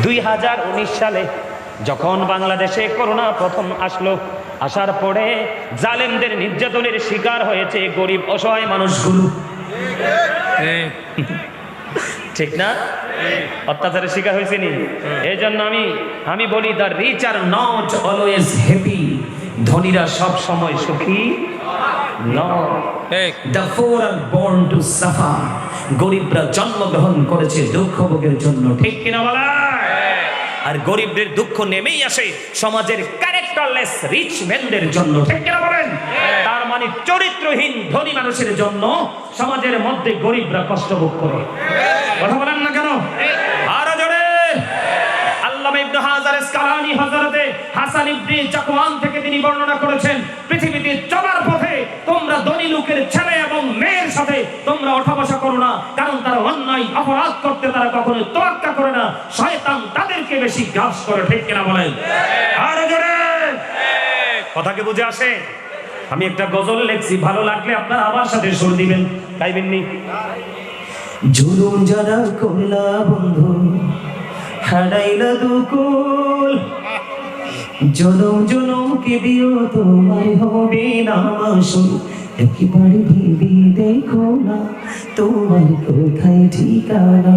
2019 সালে যখন বাংলাদেশে করোনা প্রথম আসলো, আসার পরে জালেমদের নির্যাতনের শিকার হয়েছে গরিব অসহায় মানুষগুলো। ঠিক না? অত্যাচারের শিকার হয়েছে নি? এই জন্য আমি বলি, the rich are not always happy, ধনীরা সব সময় সুখী নয়। The poor are born to suffer, গরিবরা জন্মগ্রহণ করেছে দুঃখ ভোগের জন্য। ঠিক কিনা বলা? আর গরিবদের দুঃখ নেমেই আসে সমাজের ক্যারেক্টারলেস রিচ ম্যানদের জন্য। ঠিক কিনা বলেন? তার মানে চরিত্রহীন ধনী মানুষের জন্য সমাজের মধ্যে গরিবরা কষ্ট ভোগ করে। কথা বলেন না কেন? আরো জোরে। আল্লামা ইবনে হাজার আসকালানী হযরতে হাসান ইবনে চাকওয়ান থেকে তিনি বর্ণনা করেছেন, পৃথিবীতে চলার পথে তোমরা ধনী লোকের ছেলে এবং মেয়ের সাথে তোমরা ওঠা বসা করো না, কারণ তারা অন্যায় অপরাধ করতে তারা কখনো তোয়াক্কা করে না, শয়তান তাদেরকে বেশি গ্রাস করে। ঠিক কিনা বলেন? আরো জোরে। কথা কি বুঝে আসে? আমি একটা গজল লিখছি, ভালো লাগলে আপনারা আমার সাথে সুর দিবেন, গাইবেন নি? জুলুম যারা করলা বন্ধু, হারাইলা দুকুল, জনম জনম কে দিও তোমার হবে না মাসুল, একেবারে ভেবে দেখো না তোমার কোথায় ঠিকানা,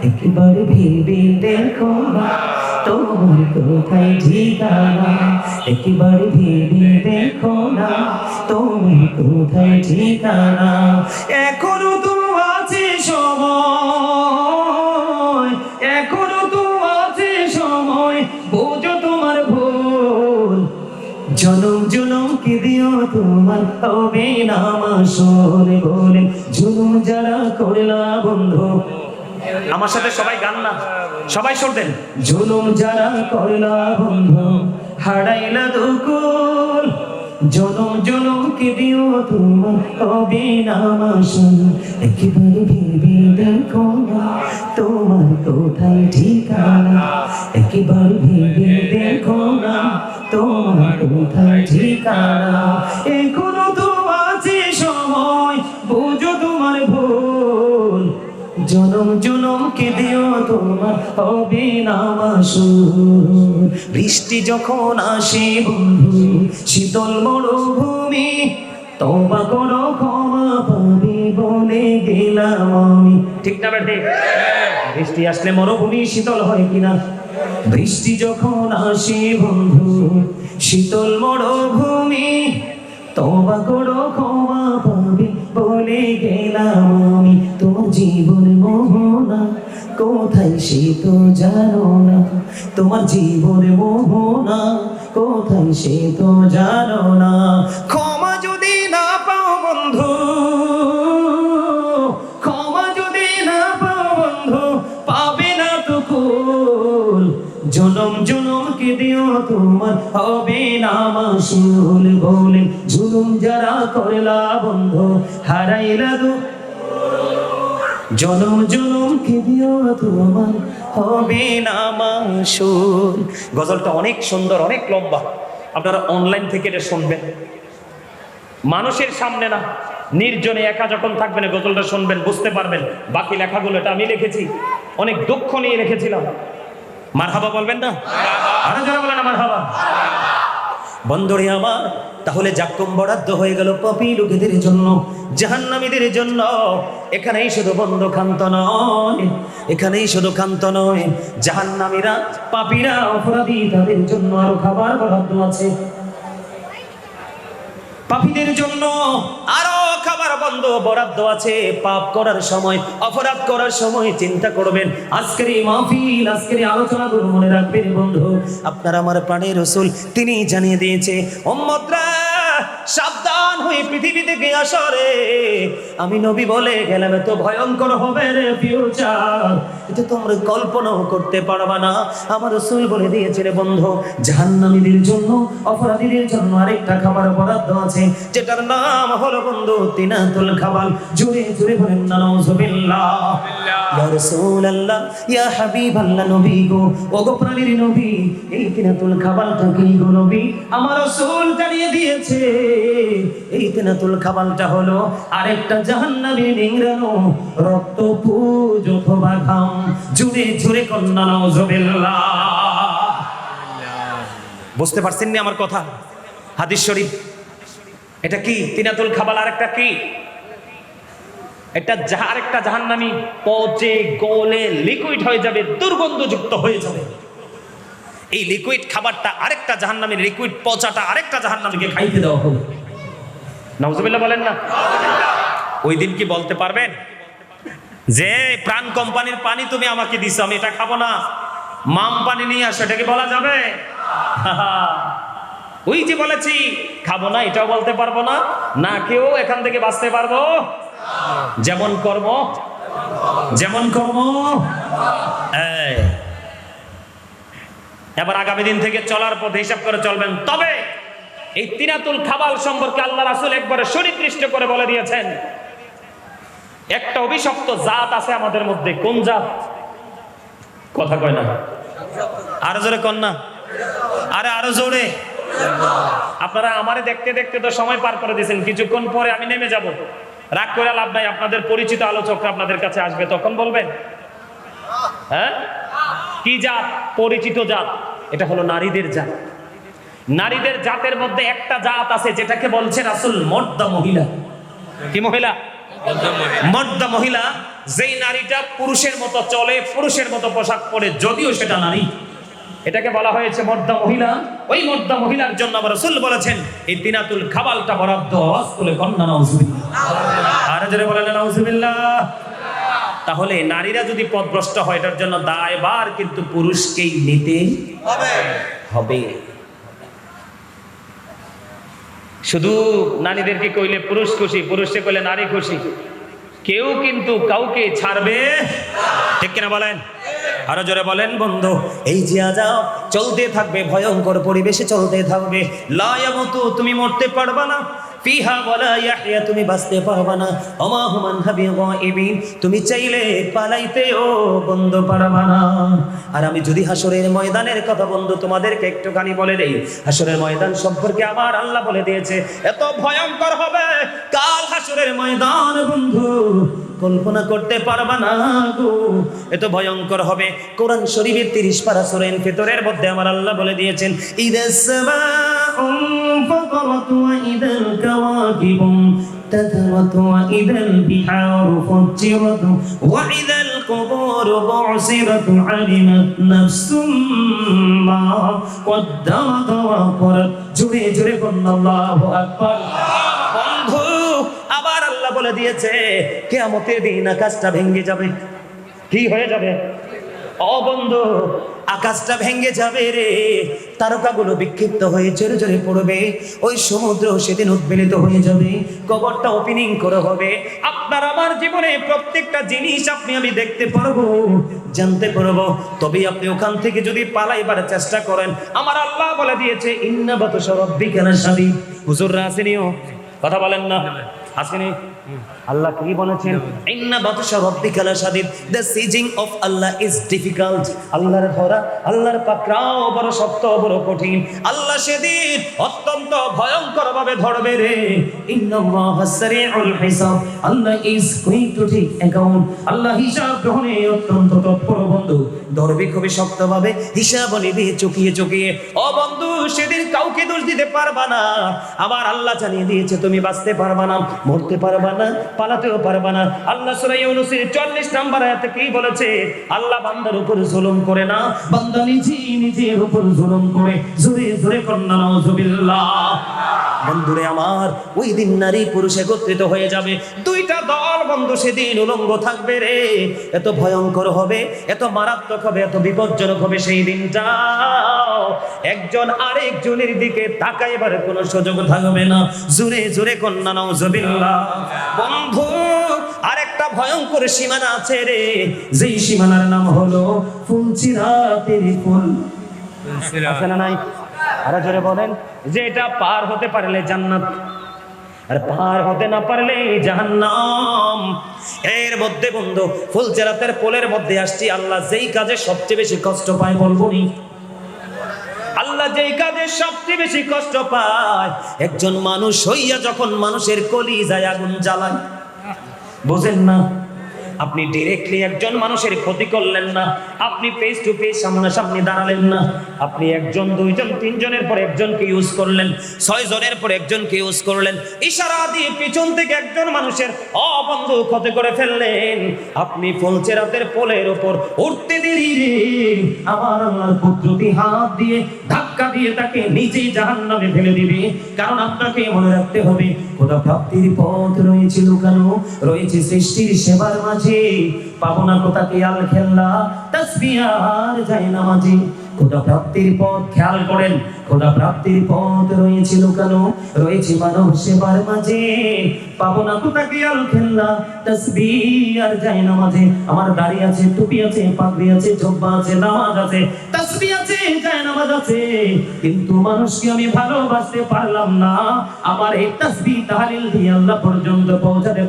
একেবারে ভেবে দেখো না তোমার কোথায় ঠিকানা, একেবারে ভেবে দেখো না তোমার কোথায় ঠিকানা। এখনো তো আছে সময়, এখনো তো আছে সময়, বোঝো তোমার ভুল, জনম জনম কে দিও তোমার হবে না মাসুল, বলে জুলুম যারা করলা বন্ধু। আমার সাথে সবাই গান না, সবাই সুর দেন। জুলুম যারা করলা বন্ধু, হারাইলা দুকুল, জনম জনম কে দিও তোমার হবে না মাসুল, একেবারে ভেবে দেখো না তোমার কোথায় ঠিকানা, একেবারে ভেবে দেখো না তোমার কোথায় ঠিকানা। এখনো তো আছে সময়, বুঝো তোমার ভুল, জনম জনম কে দিও তোমার হবে না মাসুল। বৃষ্টি যখন আসে বন্ধু, শীতল মরুভূমি, তওবা করো ক্ষমা পাবে বলে গেলাম আমি। ঠিক না বেটে? বৃষ্টি আসলে মরুভূমি শীতল হয় কিনা? বৃষ্টি যখন আসে বন্ধু, শীতল মরুভূমি, তওবা করো ক্ষমা পাবে বলে গেলাম আমি। তোমার জীবন মোহনা কোথায় সে তো জানো না, তোমার জীবন মোহনা কোথায় সে তো জানো না। ক্ষমা যদি না পাও বন্ধু, ক্ষমা যদি না পাও বন্ধু, পাবে না তো কুল, জনম জনম কে দিও তোমার হবে না মাসুল, বলে জুলুম যারা করলা বন্ধু, হারাইলা দুকুল, জনম জনম কে দিও তোমার হবে না মাসুল। গজলটা অনেক সুন্দর, অনেক লম্বা, আপনারা অনলাইন থেকে এটা শুনবেন। মানুষের সামনে না, নির্জনে একা যখন থাকবেন গজলটা শুনবেন, বুঝতে পারবেন। বাকি লেখাগুলো এটা আমি লিখেছি, অনেক দুঃখ নিয়ে লিখেছিলাম। মারহাবা বলবেন না? আরো যারা বলেন না মারহাবা। বন্ধুরে আমার, তাহলে জাক্কুম বরাদ্দ হয়ে গেল পাপী লোকেদের জন্য, জাহান্নামীদের জন্য। এখানেই শুধু বন্ধ ক্ষান্ত নয়, এখানেই শুধু ক্ষান্ত নয়, জাহান্নামীরা, পাপীরা, অপরাধী, তাদের জন্য আরো খাবার বরাদ্দ আছে। পাপীদের জন্য আরো খাবার বন্ধ বরাদ্দ আছে। পাপ করার সময়, অপরাধ করার সময় চিন্তা করবেন। আজকের এই মাহফিল, আজকের এই আলোচনাগুলো মনে রাখবেন বন্ধু। আপনার আমার প্রাণের রাসূল তিনি জানিয়ে দিয়েছে, উম্মতরা সাবধান হয়ে পৃথিবী থেকে আসো রে। আমি নবী বলে গেলাম, এত ভয়ঙ্কর হবে রে ফিউচার, এটা তোমরা কল্পনাও করতে পারবা না। আমার রাসূল বলে দিয়েছে রে বন্ধু, জাহান্নামীদের জন্য, অপরাধীদের জন্য আরেকটা খাবার বরাদ্দ আছে, যেটার নাম হলো বন্ধু তিনাতুল খাবাল। জোরে জোরে বলেন না নাউযুবিল্লাহ। ইয়া রাসূলুল্লাহ, ইয়া হাবিবাল্লাহ, নবী গো, ওগো প্রাণের নবী, এই তিনাতুল খাবালটা কি গো নবী? আমার রাসূল জানিয়ে দিয়েছে, এই তিনাতুল খাবালটা হলো আরেকটা জাহান্নামী নিংড়ানো রক্ত পুজ অথবা ঘাম। জুড়ে জুড়ে কন্যা নাউজুবিল্লাহ। বুঝতে পারছেন নি আমার কথা? হাদিস শরীফ। এটা কি তিনাতুল খাবাল? আরেকটা কি? এটা আরেকটা জাহান্নামী পচে গলে লিকুইড হয়ে যাবে, দুর্গন্ধযুক্ত হয়ে যাবে। এই লিকুইড খাবারটা আরেকটা জাহান্নামীর, লিকুইড পচাটা আরেকটা জাহান্নামীকে খাইতে দেওয়া হবে। নাউজুবিল্লাহ বলেন না? ওই দিন কি বলতে পারবেন যে প্রাণ কোম্পানির পানি তুমি আমাকে দিছো, আমি এটা খাবো না, মাম পানি নিয়ে আসো, এটা কি বলা যাবে? ওই যে বলেছি খাবো না, এটাও বলতে পারবো না, না কেউ এখান থেকে বাঁচতে পারবো। যেমন কর্ম যেমন কর্ম। এবার আগামী দিন থেকে চলার পথে হিসাব করে চলবেন। তবে এই তিনাতুল খাবাল সম্পর্কে আল্লাহ রাসূল একবারে সুনির্দিষ্ট করে বলে দিয়েছেন, একটা অভিশপ্ত জাত আছে আমাদের মধ্যে। কোন জাত? কথা কয় না, আরো জোরে কন না, আরে আরো জোরে। আপনারা আমারে দেখতে দেখতে তো সময় পার করে দিয়েছেন, কিছুক্ষণ পরে আমি নেমে যাব। রাগ করে লাভ নাই, আপনাদের পরিচিত আলোচকরা আপনাদের কাছে আসবে, তখন বলবেন। হ্যাঁ, কি জাত? পরিচিত জাত। এটা হলো নারীদের জাত। নারীদের জাতের মধ্যে একটা জাত আছে যেটাকে বলছে রাসূল মর্দা মহিলা। কি মহিলা? মর্দা মহিলা। যেই নারীটা পুরুষের মতো চলে, পুরুষের মতো পোশাক পরে, যদিও সেটা নারী, এটাকে বলা হয়েছে মর্দা মহিলা। ওই মর্দা মহিলার জন্য আবার রাসূল বলেছেন এই তিনাতুল খাবালটা বরাদ্দ। আওয়াজ তুলে কন্যা নাউজুবিল্লাহ। আর যারা বলেন নাউজুবিল্লাহ। তাহলে নারীরা যদি পথভ্রষ্ট হয়, এটার জন্য দায়ভার কিন্তু পুরুষকেই নিতে হবে। শুধু নারীদেরকে কইলে পুরুষ খুশি, পুরুষকে কইলে নারী খুশি, কেউ কিন্তু কাউকে ছাড়বে, ঠিক কিনা বলেন? আরো জোরে বলেন বন্ধু। এই যে আযাব চলতে থাকবে, ভয়ঙ্কর পরিবেশে চলতে থাকবে। লা ইয়ামুতু, তুমি মরতে পারবা না। ফিহা ওয়ালা ইয়াহইয়া, তুমি বাঁচতে পারবা না। ওমা হুমান হাবি গায়বিন, তুমি চাইলে পালাইতেও বন্ধ পারবা না। আর আমি যদি হাসরের ময়দানের কথা বন্ধু তোমাদেরকে একটুখানি বলে দেই, হাসরের ময়দান সম্পর্কে আমার আল্লাহ বলে দিয়েছে এত ভয়ঙ্কর হবে কাল হাসরের ময়দান বন্ধু, কল্পনা করতে পারবা না গো, এত ভয়ঙ্কর হবে। কোরআন শরীফের 30 পারা সূরা ইনফিতরের মধ্যে আমার আল্লাহ বলে দিয়েছেন ইদাস সামাউন ফাতারাত ওয়া ইদাল কাওয়াকিবু তাতারাত ওয়া ইদাল বিহারু ফুজ্জিরাত ওয়া ইদাল কুবুরু বু'সিরাত আলিমাত নাফসুম মা কদ্দামাত ওয়া আখরাত। জোরে জোরে বলুন আল্লাহু আকবার। বন্ধু আবার আল্লাহ বলে দিয়েছে কিয়ামতের দিন আকাশটা ভেঙে যাবে। কি হয়ে যাবে? ও বন্ধু, আকাশটা ভেঙে যাবে রে, তারকাগুলো বিক্ষিপ্ত হয়ে জোরে জোরে পড়বে, ওই সমুদ্র সেদিন উদ্বেলিত হয়ে যাবে, কবরটা ওপেনিং করা হবে। আপনার আমার জীবনে প্রত্যেকটা জিনিস আপনি আমি দেখতে পারবো, জানতে পারবো। তবে আপনি ওখান থেকে যদি পালাইবার চেষ্টা করেন, আমার আল্লাহ বলে দিয়েছে ইন্না বাতশা রাব্বিকা লাশাদীদ। হুজুররা আসেনিও, কথা বলেন না, আসেনি? আল্লাহ কি বলেছেন? ইন্না বাতশা রাব্বিকা লাশাদীদ, the seizing of Allah is difficult. আল্লাহর ধরা, আল্লাহর পাকড়াও বড় শক্ত, বড় কঠিন। আল্লাহ সেদিন অত্যন্ত ভয়ঙ্কর ভাবে ধরবে রে। ইন্নাল্লাহা সারিউল হিসাব, Allah is going to take account. Allah হিসাব গ্রহণে অত্যন্ত তৎপর বন্ধু, ধরবে খুবই শক্তভাবে, হিসাব নিবে চুকিয়ে চুকিয়ে। ও বন্ধু, সেদিন কাউকে দোষ দিতে পারবা না। আবার আল্লাহ জানিয়ে দিয়েছে তুমি বাঁচতে পারবা না, মরতে পারবা না, পালাতেও পারবা না। আল্লাহ সূরা ইউনূসের 40 নম্বর আয়াতে কি বলেছে? আল্লাহ বান্দার উপর জুলুম করে না, বান্দা নিজের উপর জুলুম করে। জোরে জোরে কন্যা নাউজুবিল্লাহ। বন্ধুরে আমার, ওই দিন নারী পুরুষ একত্রিত হয়ে যাবে, দুইটা দল বন্ধু সেদিন উলঙ্গ থাকবে রে। এত ভয়ঙ্কর হবে, এত মারাত্মক হবে, এত বিপজ্জনক হবে সেই দিনটা, একজন আরেকজনের দিকে তাকাইবার কোনো সুযোগ থাকবে না। জোরে জোরে কন্যা নাউজুবিল্লাহ। বন্ধু, আরেকটা ভয়ঙ্কর সীমানা আছে রে, যেই সীমানার নাম হলো ফুলসিরাতের ফুল। আছে না নাই? আরে জোরে বলেন। যে এটা পার হতে পারলে জান্নাত, আর পার হতে না পারলে জাহান্নাম। এর মধ্যে বন্ধু ফুলসিরাতের পোলের মধ্যে আসছি, আল্লাহ যেই কাজে সবচেয়ে বেশি কষ্ট পায় বলবো নি? আল্লাহ আল্লাহ যেই কাজে সবচেয়ে বেশি কষ্ট পায়, একজন মানুষ হইয়া যখন মানুষের কলিজায় আগুন জ্বালায়। বুঝেন না? আপনি ডিরেক্টলি একজন মানুষের ক্ষতি করলেন না, আপনি ফেস টু ফেস সামনাসামনি দাঁড়ালেন না, আপনি একজন, দুইজন, তিনজনের পর একজনকে ইউজ করলেন, 6 জনের পর একজনকে ইউজ করলেন, ইশারা দিয়ে পিছন থেকে একজন মানুষের বন্ধু ক্ষতি করে ফেললেন। আপনি ফুলচেরাতের পোলের উপর উঠতে দেরি রে, আমার আল্লাহর কুদরতি হাত দিয়ে ধাক্কা দিয়ে তাকে নিচেই জাহান্নামে ফেলে দিবে। কারণ আপনাকে মনে রাখতে হবে, খোদা প্রাপ্তির পথ রয়েছে লুকানো, রয়েছে সৃষ্টির সেবার মাঝে। পাবো না কোথা খেয়াল খেলনা, তাসবিহ আর যায় নামাজি। খোদা প্রাপ্তির পথ খেয়াল করেন, খোদা প্রাপ্তির পথ রয়েছে লুকানো, রয়েছে মানব সেবার মাঝে। পাবো না কোথা খেয়াল খেলনা, তাসবিহ আর যায় নামাজি। আমার দাড়ি আছে, টুপি আছে, পাগড়ি আছে, জুব্বা আছে, নামাজ আছে, তাসবিহ আছে, যায় নামাজ আছে, কিন্তু মানুষকে আমি ভালোবাসতে পারলাম না। আমার এই তাসবিহ তাহলিল দিয়ে আল্লাহ পর্যন্ত পৌঁছাতে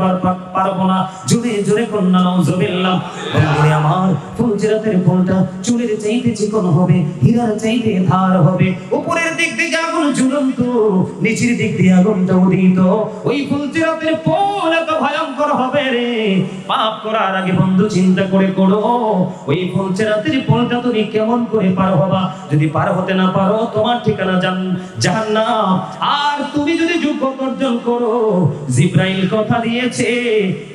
পারবো না। জোরে জোরে কন্যা নাউজুবিল্লাহ। বন্ধুরে আমার, ফুলচেরাতের ফুলটা চুলের চাইতে চিকন হবে, হীরার চাইতে ধার হবে। উপরের দিক থেকে আগুন ঝুলন্ত, নিচের দিক দিয়ে আগুনটা উদিত। ওই ফুলচেরাতের ফুল এত ভয়ঙ্কর হবে রে, পাপ করার আগে বন্ধু চিন্তা করে করো, ওই ফুলচেরাতের ফুলটা তুমি কেমন করে পার হবা। যদি পার হতে না পারো, তোমার ঠিকানা জাহান্নাম। আর তুমি যদি যোগ্যতা অর্জন করো, জিবরাইল কথা দিয়েছে,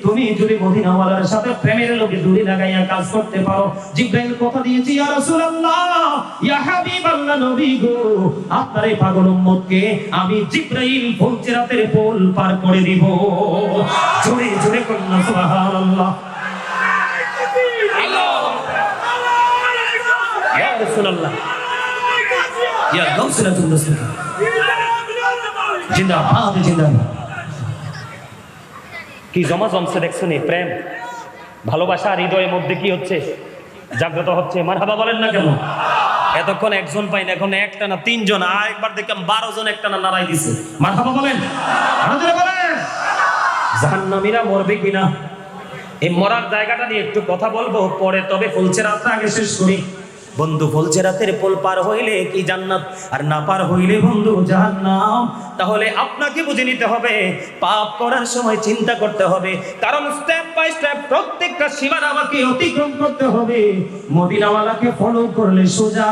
তুমি যদি মদিনাওয়ালার সাথে প্রেমের লোকে দূরে লাগাইয়া কাজ করতে পারো, জিবরাইল কথা দিয়েছে, ইয়া রাসূলুল্লাহ, ইয়া হাবিবাল্লাহ, নবী গো, আপনার এই পাগল উম্মতকে আমি জিবরাইল ফুলচেরাতের পোল পার করে দিব। জোরে জোরে কন্যা সুবহানাল্লাহ। ইয়া রাসূলুল্লাহ, ইয়া গাউসুল মুসলিম, জিন্দাবাদ জিন্দাবাদ। কি জমা জমছে দেখছেন? এই প্রেম ভালোবাসা হৃদয়ের মধ্যে কি হচ্ছে? জাগ্রত হচ্ছে। মারহাবা বলেন না কেন? এতক্ষণ একজন পাই না, এখন একটা না 3 জন, আর একবার দেখলাম 12 জন একটা না নারাই দিছে। মারহাবা বলেন, আরো বলেন। জাহান্নামীরা মরবে কিনা, এই মরার জায়গাটা নিয়ে একটু কথা বলবো পরে, তবে ফুলচেরাতটা আগে শেষ করি। বন্ধু, ফুলচেরাতের পোল পার হইলে কি জান্নাত, আর না পার হইলে বন্ধু জাহান্নাম। তাহলে আপনাকে বুঝে নিতে হবে, পাপ করার সময় চিন্তা করতে হবে, কারণ স্টেপ বাই স্টেপ প্রত্যেকটা সীমানা আমাকে অতিক্রম করতে হবে। মদিনাওয়ালাকে ফলো করলে সোজা,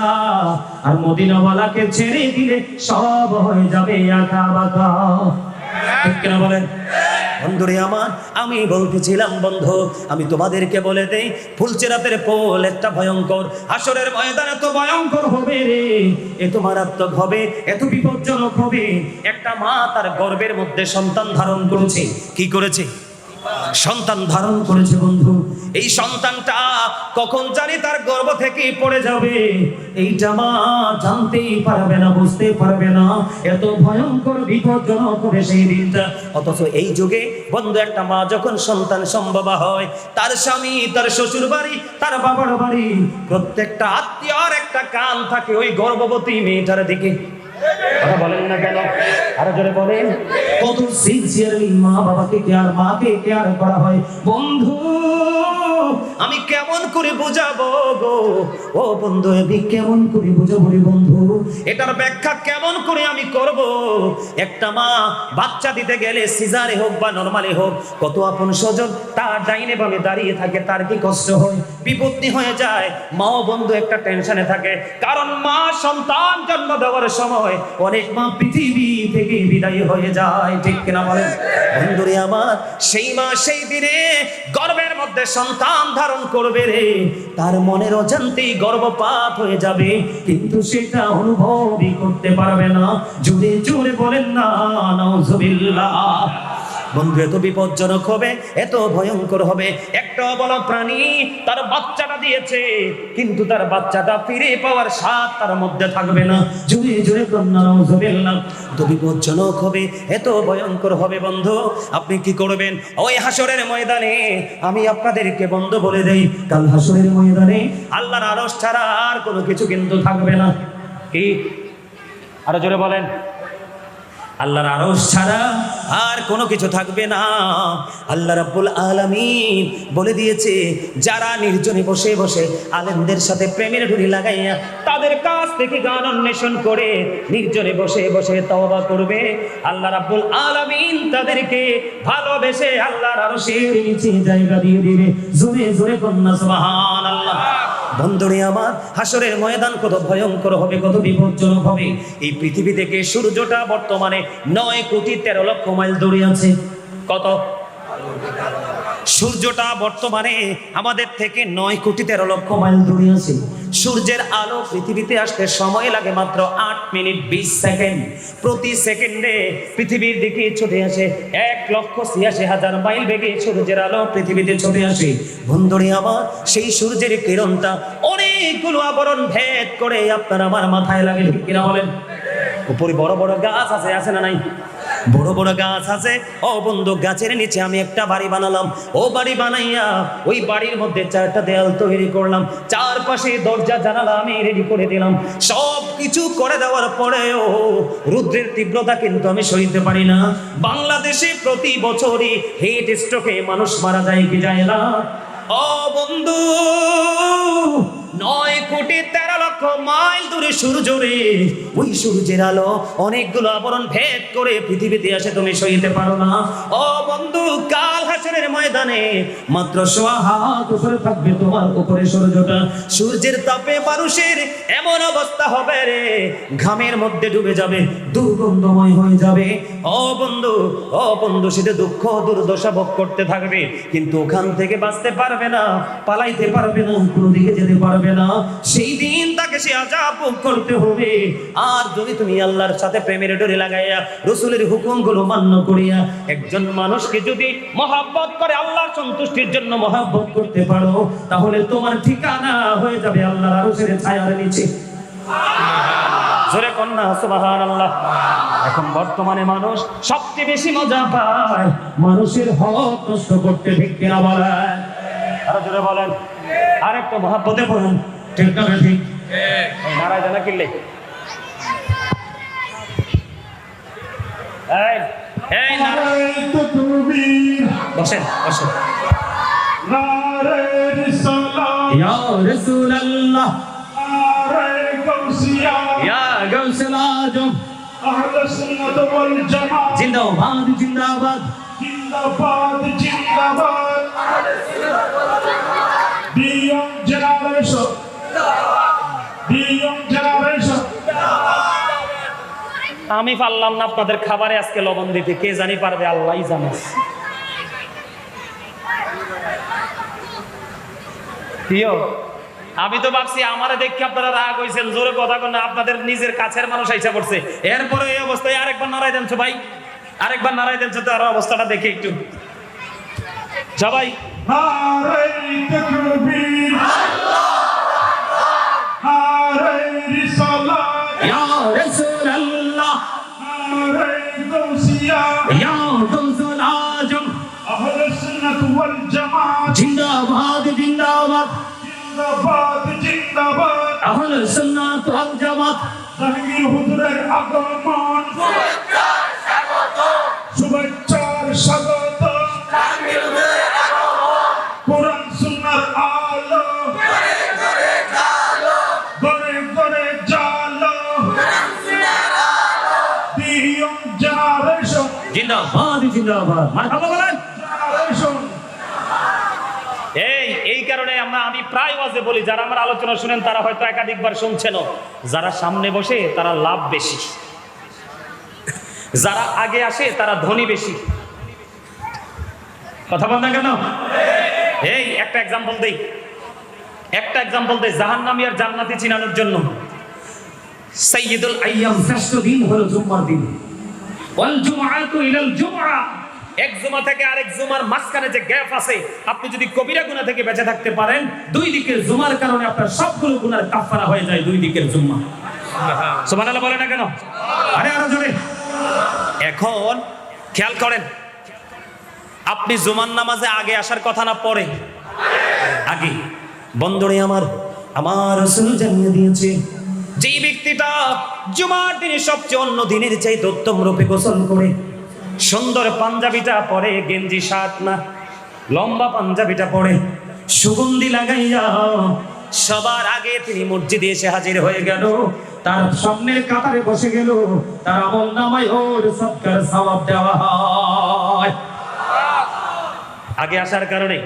আর মদিনাওয়ালাকে ছেড়ে দিলে সব হয়ে যাবে আঁকা বাঁকা। ঠিক কিনা বলেন? বন্ধুরে আমার, আমি বলতেছিলাম বন্ধু, আমি তোমাদেরকে বলে দেই, ফুলচেরাতের পোল একটা ভয়ঙ্কর, হাসরের ময়দান এত ভয়ঙ্কর হবে রে, এত মারাত্মক হবে, এত বিপজ্জনক হবে। একটা মা তার গর্ভের মধ্যে সন্তান ধারণ করেছে। কি করেছে? সন্তান ধারণ করেছে বন্ধু। এই সন্তানটা কখন জানি তার গর্ভ থেকে পড়ে যাবে, এইটা মা জানতেই পারবে না, বুঝতে পারবে না। এত ভয়ঙ্কর বিপজ্জনক হবে সেই দিনটা। অথচ এই যুগে বন্ধু, একটা মা যখন সন্তান সম্ভবা হয়, তার স্বামী, তার শ্বশুর বাড়ি, তার বাবার বাড়ি, প্রত্যেকটা আত্মীয়র একটা কান থাকে ওই গর্ভবতী মেয়েটার দিকে। কথা বলেন না কেন? আরো জোরে বলেন। কত সিনসিয়ারলি মা বাবাকে কেয়ার, মাকে কেয়ার করা হয় বন্ধু। আমি কেমন করে বুঝাবো গো ও বন্ধু, আমি কেমন করে বুঝাবো রে বন্ধু, এটার ব্যাখ্যা কেমন করে আমি করব? একটা মা বাচ্চা দিতে গেলে, সিজারে হোক বা নরমালি হোক, কত আপন স্বজন তার ডাইনে বামে দাঁড়িয়ে থাকে, তার কি কষ্ট হয়, বিপত্তি হয়ে যায়। মাও বন্ধু একটা টেনশনে থাকে, কারণ মা সন্তান জন্ম দেওয়ার সময় অনেক মা পৃথিবী থেকে বিদায় হয়ে যায়। ঠিক কিনা বলেন? বন্ধুরে আমার, সেই মা সেই দিনে গর্ভের মধ্যে সন্তান ধারণ করবে রে, তার মনের অজান্তেই গর্ভপাত হয়ে যাবে, কিন্তু সেটা অনুভবই করতে পারবে না। জোরে জোরে বলেন না নাউজুবিল্লাহ। বন্ধু, এত বিপজ্জনক হবে, এত ভয়ঙ্কর হবে। একটা অবলা প্রাণী তার বাচ্চাটা দিয়েছে, কিন্তু তার বাচ্চাটা ফিরে পাওয়ার স্বাদ তার মধ্যে থাকবে না। জোরে জোরে কন্যা নাউজুবিল্লাহ। এত বিপজ্জনক হবে, এত ভয়ঙ্কর হবে বন্ধু। আপনি কি করবেন? ওই হাসরের ময়দানে আমি আপনাদেরকে বন্ধু বলে দেই, কাল হাসরের ময়দানে আল্লাহর আরশ ছাড়া আর কোনো কিছু কিন্তু থাকবে না। কি? আরো জোরে বলেন। আল্লাহর আরশ ছাড়া আর কোনো কিছু থাকবে না। আল্লাহ রাব্বুল আলামিন বলে দিয়েছে, যারা নির্জনে বসে বসে আলেমদের সাথে প্রেমের ডুরি লাগাইয়া তাদের কাছ থেকে গান অন্বেষণ করে নির্জনে বসে বসে তওবা করবে, আল্লাহ রাব্বুল আলামিন তাদেরকে ভালোবেসে আল্লাহর আরশের নিচে জায়গা দিয়ে দিবে। জোরে জোরে কন্যা সুবহানাল্লাহ। বন্ধুরে আমার, হাসরের ময়দান কত ভয়ঙ্কর হবে, কত বিপজ্জনক হবে। এই পৃথিবী থেকে সূর্যটা বর্তমানে 9,13,00,000 মাইল দূরে আছে। কত? সূর্যটা বর্তমানে আমাদের থেকে 9,13,00,000 মাইল দূরে আছে। সূর্যের আলো পৃথিবীতে আসতে সময় লাগে মাত্র 8 মিনিট 20 সেকেন্ড। প্রতি সেকেন্ডে পৃথিবীর দিকে ছুটে আসে 1,86,000 মাইল বেগে সূর্যের আলো পৃথিবীতে ছুটে আসে। বন্ধুরে আমার, সেই সূর্যের কিরণটা অনেকগুলো আবরণ ভেদ করে আপনার আমার মাথায় লাগে, ঠিক কিনা বলেন? উপরে বড় বড় গাছ আছে না নাই? বড় বড় গাছ আছে। ও বন্ধু, গাছের নিচে আমি একটা বাড়ি বানালাম। ও বাড়ি বানাইয়া ওই বাড়ির মধ্যে 4টা দেয়াল তৈরি করলাম, চারপাশে দরজা জানালা আমি রেডি করে দিলাম। সব কিছু করে দেওয়ার পরেও রুদ্রের তীব্রতা কিন্তু আমি সইতে পারি না। বাংলাদেশে প্রতি বছরই হিট স্ট্রোকে মানুষ মারা যায় কি যায় না? ও বন্ধু, 9,13,00,000 মাইল দূরে সূর্য রে, ওই সূর্যের আলো অনেকগুলো আবরণ ভেদ করে পৃথিবীতে আসে, তুমি সইতে পারো না। ও বন্ধু, কাল হাসরের ময়দানে মাত্র 1.5 হাত উপরে থাকবে তোমার উপরে সূর্যটা। সূর্যের তাপে মানুষের এমন অবস্থা হবে রে, ঘামের মধ্যে ডুবে যাবে, দুর্গন্ধময় হয়ে যাবে। ও বন্ধু, সেটা দুঃখ দুর্দশা ভোগ করতে থাকবে, কিন্তু ওখান থেকে বাঁচতে পারবে না, পালাইতে পারবে না, কোনো দিকে যেতে পারবে না। সেই দিন তাকে সে আযাব ভোগ করতে হবে। আর যদি তুমি আল্লাহর সাথে প্রেমের ডোরি লাগাইয়া রাসূলের হুকুমগুলো মান্য করিয়া একজন মানুষকে যদি মহব্বত করে আল্লাহর সন্তুষ্টির জন্য মহব্বত করতে পারো, তাহলে তোমার ঠিকানা হয়ে যাবে আল্লাহর আরশের ছায়ার নিচে। জোরে কন্যা সুবহানাল্লাহ। এখন বর্তমানে মানুষ সবচেয়ে বেশি মজা পায় মানুষের হক নষ্ট করতে, ঠিক কিনা বলেন? আরো জোরে বলেন, আরেকটা মহব্বতে বলেন, ঠিক না ঠিক? এই নারায় জানা কিনলে এই নারায় তাকবীর, বসেন বসেন। নারায়ে রিসালাত ইয়া রাসূলুল্লাহ, নারায়ে গাউসিয়া ইয়া গাউসুল আজম, আহলে সুন্নাত ওয়াল জামাত জিন্দাবাদ জিন্দাবাদ জিন্দাবাদ জিন্দাবাদ, আহলে সুন্নাত ওয়াল জামাত, বিয়ং জেনারেশন বিয়ং জেনারেশন। আমি পারলাম না আপনাদের খাবারে আজকে লবণ দিতে, কে জানি পারবে? আল্লাহই জানে। প্রিয়, আমি তো ভাবছি আমারে দেখে আপনারা রাগ হইছেন, জোরে কথা কোন, আপনাদের নিজের কাছের মানুষ আইসা পড়ছে, এরপরে এই অবস্থায় আরেকবার নারাই দেনছো ভাই, আরেকবার নারাই দেনছো তো, আর অবস্থাটা দেখে একটু সবাই নারায়ে তাকবীর, নারায়ে রিসালাত ইয়া রাসূলুল্লাহ, নারায়ে গাউসিয়া ইয়া গাউসুল আজম, আহলে সুন্নাত ওয়াল জামাত জিন্দাবাদ জিন্দাবাদ জিন্দাবাদ জিন্দাবাদ, আহলে সুন্নাত ওয়াল জামাত। জাহাঙ্গীর হুজুরের আগমন, শুভেচ্ছার স্বাগত, শুভেচ্ছার স্বাগত, জাহাঙ্গীর হুজুরের আগমন, কোরআন সুন্নাহর আলো ঘরে ঘরে জালো, ঘরে ঘরে জালো, কোরআন সুন্নাহর আলো, দিয়ং জেনারেশন জিন্দাবাদ জিন্দাবাদ, মারহাবা বলেন জেনারেশন। এই কারণে আমি প্রায় ওয়াজে বলি, যারা আমার আলোচনা শুনেন তারা হয়তো একাধিকবার শুনছেন, যারা সামনে বসে তারা লাভ বেশি, যারা আগে আসে তারা ধনী বেশি। কথা বল না কেন? এই একটা এক্সাম্পল দেই, জাহান্নামী আর জান্নাতি চিনানোর জন্য। সাইয়্যিদুল আইয়াম, শ্রেষ্ঠ দিন হলো জুমার দিন। ওয়াল জুমআতু ইলাল জুমআ, এক জুমা থেকে আরেক জুমার মাঝখানে যে গ্যাপ আছে, আপনি যদি কবিরা গুনাহ থেকে বেঁচে থাকতে পারেন, দুই দিকের জুমার কারণে আপনার সবগুলো গুনার কাফারা হয়ে যায় দুই দিকের জুমা। সুবহানাল্লাহ বলে না কেন? আরে আরো জোরে। এখন খেয়াল করেন, আপনি জুমার নামাজে আগে আসার কথা না পরে? আগে। বন্ধুরে আমার রাসূল জানিয়ে দিয়েছে যে ব্যক্তিটা জুমার দিনে সবচেয়ে অন্য দিনের চাইতে উত্তম রূপে গোসল করে সুন্দর পাঞ্জাবিটা পরে, গেঞ্জি শার্ট না, লম্বা পাঞ্জাবিটা পরে, সুগন্ধি লাগাইয়া সবার আগে তিনি মসজিদে এসে হাজির হয়ে গেল, তার সামনের কাতারে বসে গেল, তার আমল নামায় ওর সৎকার সওয়াব দেওয়া হয়। আগে আসার কারণে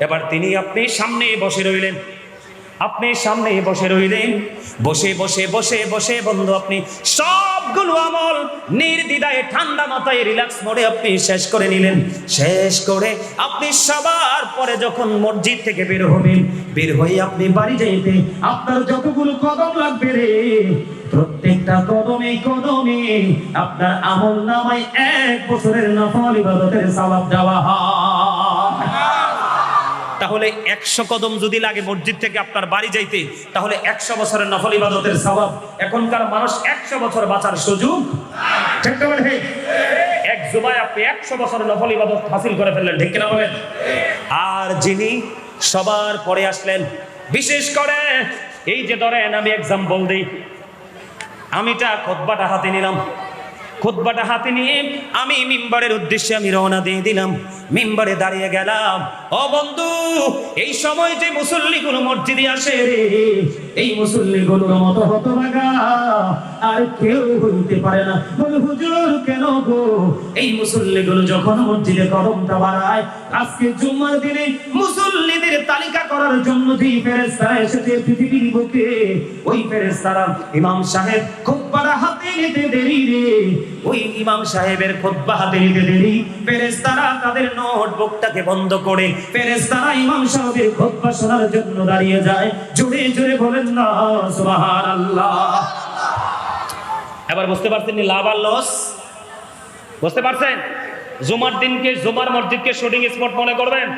এবার তিনি আপনি সামনে বসে রইলেন, আপনি সামনে বসে রইলেন, বসে বসে বসে বসে বন্ধু আপনি সবগুলো আমল নির্দ্বিধায় ঠান্ডা মাথায় রিল্যাক্স মোডে আপনি শেষ করে নিলেন। শেষ করে আপনি সবার পরে যখন মসজিদ থেকে বের হবেন, বের হয়ে আপনি বাড়ি যাইতে আপনার যতগুলো কদম লাগবে রে, প্রত্যেকটা কদমে কদমে আপনার আমল নামায় 1 বছরের নফল ইবাদতের সওয়াব দেওয়া হয়। তাহলে 100 কদম যদি লাগে মসজিদ থেকে আপনার বাড়ি যাইতে, তাহলে 100 বছরের নফল ইবাদতের সওয়াব। এখনকার মানুষ 100 বছর বাঁচার সুযোগ ঠিক না বলে, এক জুমায় আপনি 100 বছরের নফল ইবাদত হাসিল করে ফেললেন, ঠিক না বলেন? আর যিনি সবার পরে আসলেন, বিশেষ করে এই যে ধরেন আমি এক্সাম্পল দিই, আমিটা খুতবাটা হাতে নিলাম, খুতবাটা হাতে নিয়ে আমি মিম্বারের উদ্দেশ্যে আমি রওনা দিয়ে দিলাম, মিম্বারে দাঁড়িয়ে গেলাম। ও বন্ধু, এই সময় যে মুসল্লিগুলো মসজিদে আসে রে, এই মুসল্লিগুলোর মতো হতভাগা আর কেউ হইতে পারে না। বলে হুজুর কেন গো? এই মুসল্লিগুলো যখন মসজিদে কদমটা বাড়ায়, আজকে জুমার দিনে মুসল্লিদের তালিকা করার জন্য যে ফেরেশতারা এসেছে পৃথিবীর বুকে, ওই ফেরেশতারা ইমাম সাহেব খুতবাটা হাতে নিতে দেরি রে, ওই ইমাম সাহেবের খুতবা হাতে নিতে দেরি, ফেরেশতারা তাদের নোটবুকটাকে বন্ধ করে ফেরেশতারা ইমাম সাহেবের খুতবা শোনার জন্য দাঁড়িয়ে যায়। জোরে জোরে বলেন না সুবহানাল্লাহ। এবার বুঝতে পারছেন লাভ আর লস? বুঝতে পারছেন? জুমার দিনকে, জুমার মসজিদকে শুটিং স্পট মনে করবেন?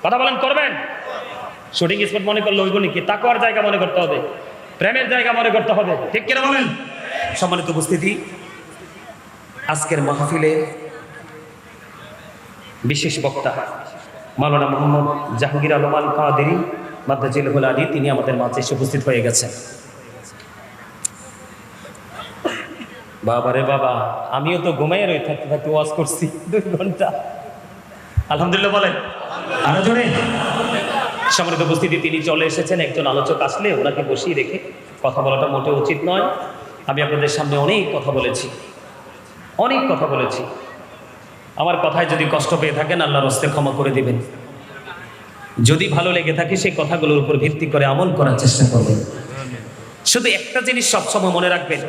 কথা বলেন, করবেন? শুটিং স্পট মনে করলে ওইগুলো কি তাকওয়ার জায়গা মনে করতে হবে, প্রেমের জায়গা মনে করতে হবে, ঠিক কিনা বলেন? সম্মানিত উপস্থিতি, আজকের মাহফিলে বিশেষ বক্তা মাওলানা মোহাম্মদ জাহাঙ্গীর আলম আল কাদেরী মাদ্দাজিলহুল আলী, তিনি আমাদের মাঝে এসে উপস্থিত হয়ে গেছেন। বাবারে বাবা, আমিও তো ঘুমাইয়ে রয়ে থাকতে থাকতে ওয়াজ করছি 2 ঘন্টা। আলহামদুলিল্লাহ বলেন আরো জোরে। সম্মানিত উপস্থিতি, তিনি চলে এসেছেন। একজন আলোচক আসলে ওনাকে বসিয়ে রেখে কথা বলাটা মোটেও উচিত নয়। আমি আপনাদের সামনে অনেক কথা বলেছি, অনেক কথা বলেছি। আমার কথায় যদি কষ্ট পেয়ে থাকেন, আল্লাহর হস্তে ক্ষমা করে দিবেন। যদি ভালো লেগে থাকে, সেই কথাগুলোর উপর ভিত্তি করে আমল করার চেষ্টা করবেন। শুধু একটা জিনিস সবসময় মনে রাখবেন,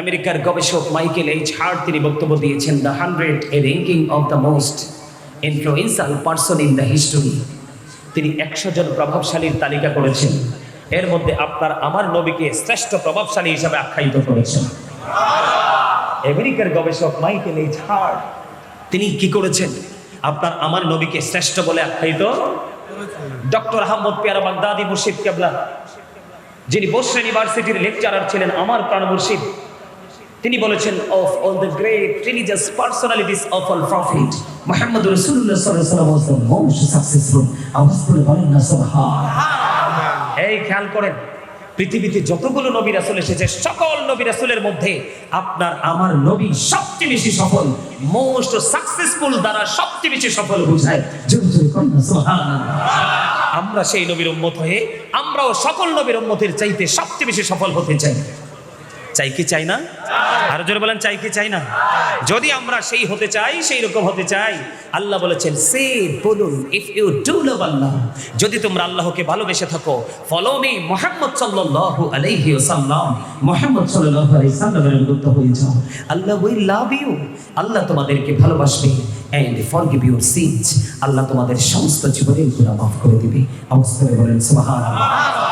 আমেরিকার গবেষক মাইকেল এইচ হার্ট তিনি বক্তব্য দিয়েছেন, the 100 A ranking of the most influential person in the history. তিনি 100 জন প্রভাবশালীর তালিকা করেছেন, এর মধ্যে আপনার আমার নবীকে শ্রেষ্ঠ প্রভাবশালী হিসাবে আখ্যায়িত করেছেন। আমেরিকার গবেষক মাইকেল এইচ হার্ট তিনি কি করেছেন? আপনার আমার নবীকে শ্রেষ্ঠ বলে আখ্যায়িত। ডক্টর আহমদ পেয়ারা বাগদাদি মুর্শিদ কেবলা, যিনি বসরা ইউনিভার্সিটির লেকচারার ছিলেন, আমার প্রাণ মুর্শিদ, তিনি বলেছেন, of all the great religious personalities of all prophet Muhammad রাসূলুল্লাহ সাল্লাল্লাহু আলাইহি ওয়াসাল্লাম ওয়াজ দ্য মোস্ট সাকসেসফুল। আওয়াজ করে বলেন না সুবহানাল্লাহ। এই খেয়াল করেন, পৃথিবীতে যতগুলো নবী রাসূল এসেছে, সকল নবী রাসূলের মধ্যে আপনার আমার নবী সবচেয়ে বেশি সফল, মোস্ট সাকসেসফুল দ্বারা সবচেয়ে বেশি সফল বোঝায়। জোরে জোরে বলেন না সুবহানাল্লাহ। আমরা সেই নবীর উম্মত হয়ে আমরাও সকল নবীর উম্মতের চাইতে সবচেয়ে বেশি সফল হতে চাই। চাই কি চাই না? আরো জোরে বলেন, চাই কি চাই না? যদি আমরা সেই হতে চাই, সেই রকম হতে চাই, আল্লাহ বলেছেন, সে বলুন, ইফ ইউ ডু লাভ আল্লাহ, যদি তোমরা আল্লাহকে ভালোবেসে থাকো, ফলো মি মুহাম্মদ সাল্লাল্লাহু আলাইহি ওয়াসাল্লাম, মুহাম্মদ সাল্লাল্লাহু আলাইহি ওয়াসাল্লামের অনুগত হয়ে যাও, আল্লাহ উইল লাভ ইউ, আল্লাহ তোমাদেরকে ভালোবাসবে, এন্ড ফরগিভ ইউর সিনস, আল্লাহ তোমাদের সমস্ত জীবনের গুনাহ মাফ করে দিবে। আওয়াজ করে বলেন সুবহানাল্লাহ।